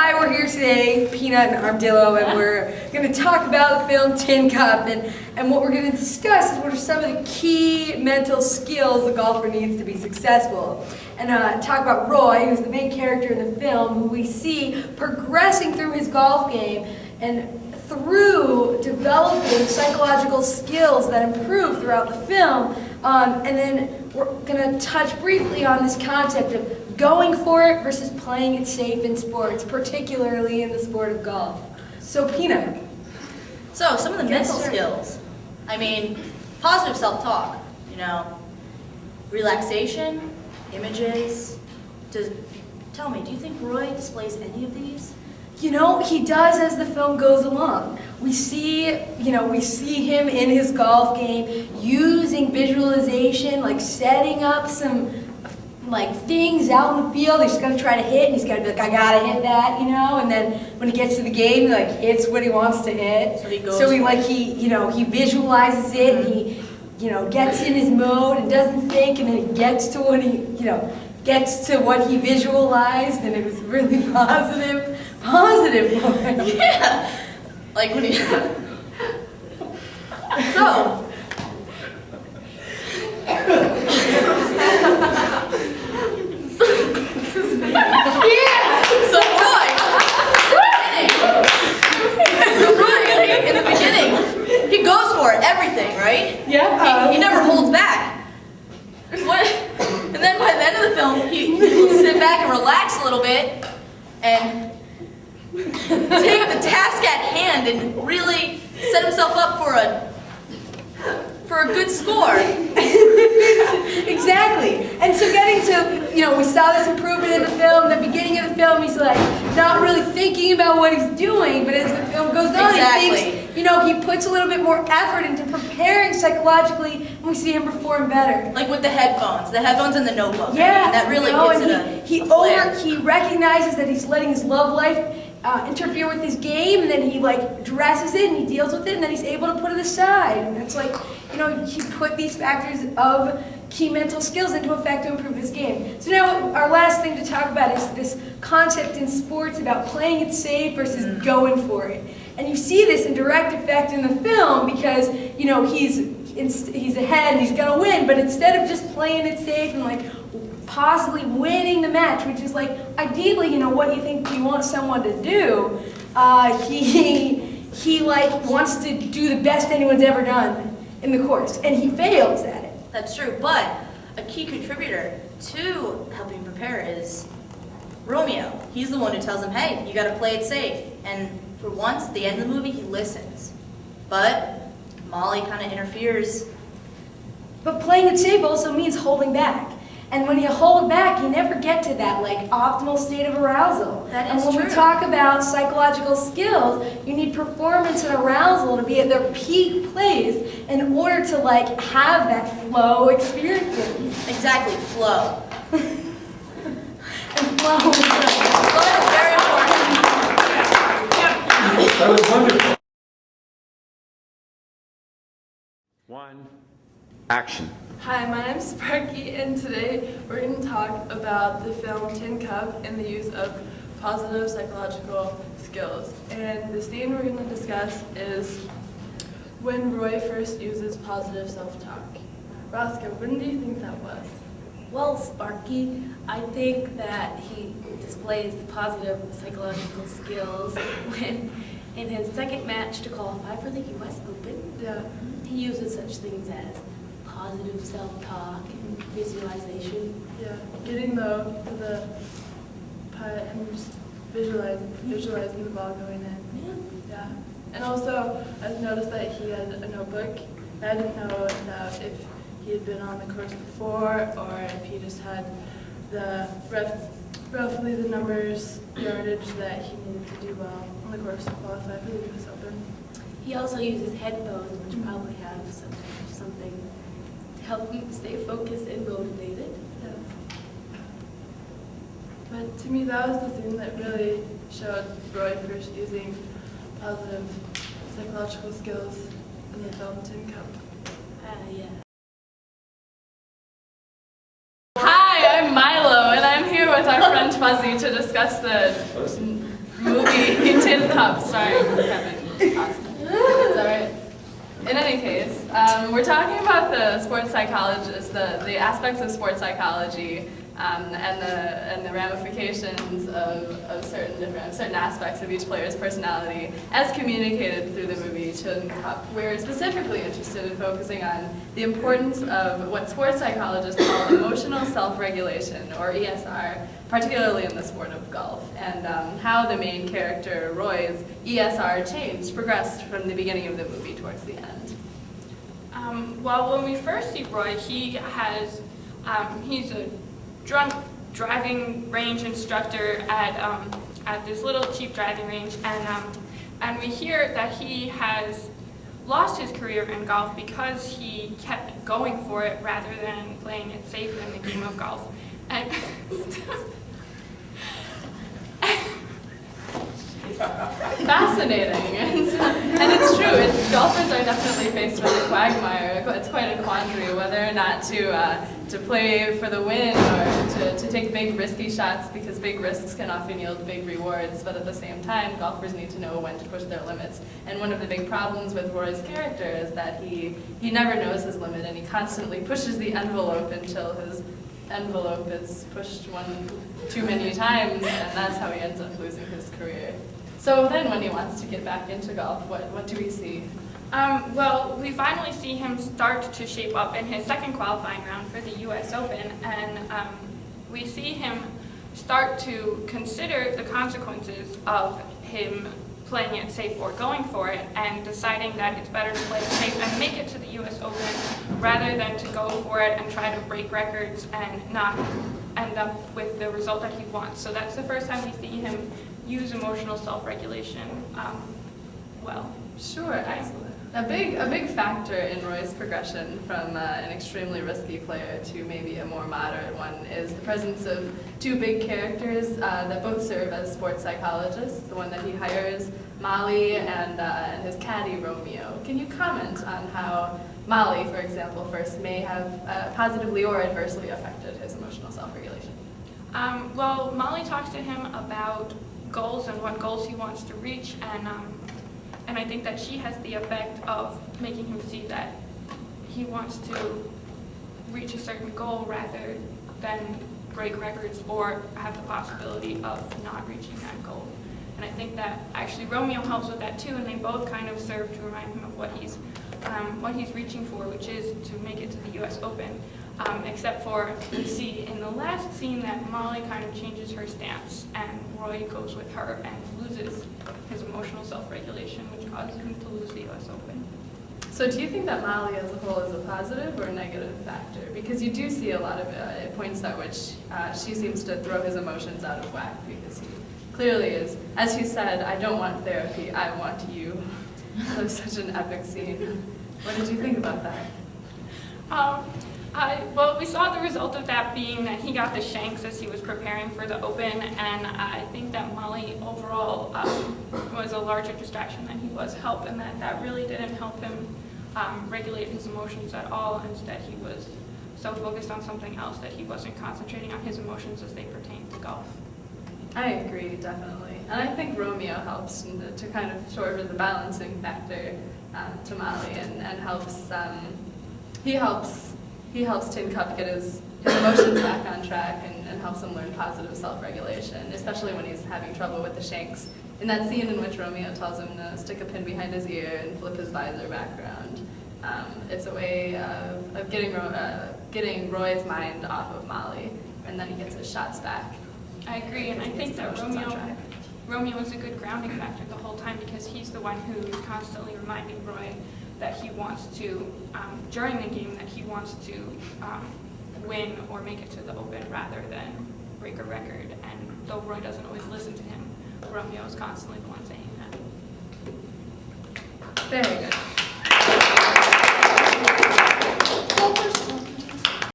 Hi, we're here today, Peanut and Armadillo, and we're going to talk about the film Tin Cup. And what we're going to discuss is what are some of the key mental skills the golfer needs to be successful. And talk about Roy, who's the main character in the film, who we see progressing through his golf game and through developing psychological skills that improve throughout the film. And then we're going to touch briefly on this concept of going for it versus playing it safe in sports, particularly in the sport of golf. So, Peanut. So, some of the mental skills. I mean, positive self-talk, relaxation, images. Tell me, do you think Roy displays any of these? He does as the film goes along. We see him in his golf game using visualization, like setting up some things out in the field. He's going to try to hit, and he's got to be like, I got to hit that, and then when he gets to the game, he hits what he wants to hit. So he goes. He visualizes it, and he gets in his mode and doesn't think, and then he gets to what he visualized, and it was really positive for him. Yeah. Like when he So Roy, in the beginning, he goes for it, everything, right? Yeah. He never holds back. And then by the end of the film, he will sit back and relax a little bit and take the task at hand and really set himself up for a good score. Exactly. And so getting to, we saw this improvement in the film. The beginning of the film, he's not really thinking about what he's doing, but as the film goes on, Exactly. he thinks, he puts a little bit more effort into preparing psychologically, and we see him perform better. Like with the headphones and the notebook. Yeah. That really gives he recognizes that he's letting his love life interfere with his game, and then he dresses it and he deals with it, and then he's able to put it aside. And it's he put these factors of key mental skills into effect to improve his game. So now our last thing to talk about is this concept in sports about playing it safe versus going for it. And you see this in direct effect in the film because he's ahead and he's gonna win, but instead of just playing it safe and possibly winning the match, which is ideally, what you think you want someone to do, he wants to do the best anyone's ever done in the course, and he fails at it. That's true, but a key contributor to helping prepare is Romeo. He's the one who tells him, hey, you gotta play it safe. And for once, at the end of the movie, he listens. But Molly kind of interferes. But playing it safe also means holding back. And when you hold back, you never get to that optimal state of arousal. That is and when true. we talk about psychological skills, you need performance and arousal to be at their peak place in order to have that flow experience. Exactly, flow. And flow is Flow is very important. That was wonderful. One, action. Hi, my name is Sparky, and today we're going to talk about the film Tin Cup and the use of positive psychological skills. And the scene we're going to discuss is when Roy first uses positive self-talk. Roscoe, when do you think that was? Well, Sparky, I think that he displays the positive psychological skills when, in his second match to qualify for the U.S. Open, Yeah. he uses such things as positive self-talk and visualization. Yeah, getting the putt and just visualizing the ball going in. Yeah. And also, I've noticed that he had a notebook. I didn't know if he had been on the course before or if he just had roughly the numbers, yardage that he needed to do well on the course to qualify for the U.S. Open. He also uses headphones, which probably have something to help him stay focused and motivated. Yeah. But to me, that was the thing that really showed Roy first using positive psychological skills in the film Tin Cup. Yeah. Hi, I'm Milo, and I'm here with our friend Fuzzy to discuss the movie Tin Cup starring Kevin Costner. Is that right? In any case, we're talking about the sports psychologist, the aspects of sports psychology and the ramifications of certain aspects of each player's personality as communicated through the movie Tin Cup. We're specifically interested in focusing on the importance of what sports psychologists call emotional self-regulation, or ESR, particularly in the sport of golf, and how the main character, Roy's ESR progressed from the beginning of the movie towards the end. Well, when we first see Roy, he's a drunk driving range instructor at this little cheap driving range, and we hear that he has lost his career in golf because he kept going for it rather than playing it safe in the game of golf. And Fascinating, and it's true. Golfers are definitely faced with a quagmire. It's quite a quandary whether or not to play for the win or to take big risky shots, because big risks can often yield big rewards. But at the same time, golfers need to know when to push their limits. And one of the big problems with Roy's character is that he never knows his limit, and he constantly pushes the envelope until his envelope is pushed one too many times, and that's how he ends up losing his career. So then when he wants to get back into golf, what do we see? well, we finally see him start to shape up in his second qualifying round for the U.S. Open, and we see him start to consider the consequences of him playing it safe or going for it, and deciding that it's better to play it safe and make it to the U.S. Open rather than to go for it and try to break records and not end up with the result that he wants. So that's the first time we see him use emotional self-regulation well. Sure, excellent. A big factor in Roy's progression from an extremely risky player to maybe a more moderate one is the presence of two big characters that both serve as sports psychologists. The one that he hires, Molly, and his caddy, Romeo. Can you comment on how Molly, for example, first may have positively or adversely affected his emotional self-regulation? Well, Molly talks to him about goals and what goals he wants to reach, and I think that she has the effect of making him see that he wants to reach a certain goal rather than break records or have the possibility of not reaching that goal. And I think that actually Romeo helps with that too, and they both kind of serve to remind him of what he's reaching for, which is to make it to the U.S. Open. Except for we see in the last scene that Molly kind of changes her stance, and Roy goes with her and loses his emotional self-regulation, which causes him to lose the U.S. Open. So do you think that Molly as a whole is a positive or a negative factor? Because you do see a lot of points at which she seems to throw his emotions out of whack, because he clearly is, as he said, I don't want therapy, I want you. That was such an epic scene. What did you think about that? Well, we saw the result of that being that he got the shanks as he was preparing for the Open, and I think that Molly overall was a larger distraction than he was help, and that really didn't help him regulate his emotions at all. Instead, he was so focused on something else that he wasn't concentrating on his emotions as they pertain to golf. I agree, definitely. And I think Romeo helps to kind of serve as a balancing factor to Molly, and helps, he helps Tin Cup get his emotions back on track, and helps him learn positive self-regulation, especially when he's having trouble with the shanks. In that scene in which Romeo tells him to stick a pin behind his ear and flip his visor back around, it's a way of getting Roy's mind off of Molly, and then he gets his shots back. I agree, and I think that Romeo is a good grounding factor the whole time, because he's the one who's constantly reminding Roy that he wants to, during the game, that he wants to win or make it to the Open rather than break a record. And though Roy doesn't always listen to him, Romeo is constantly the one saying that. Very good.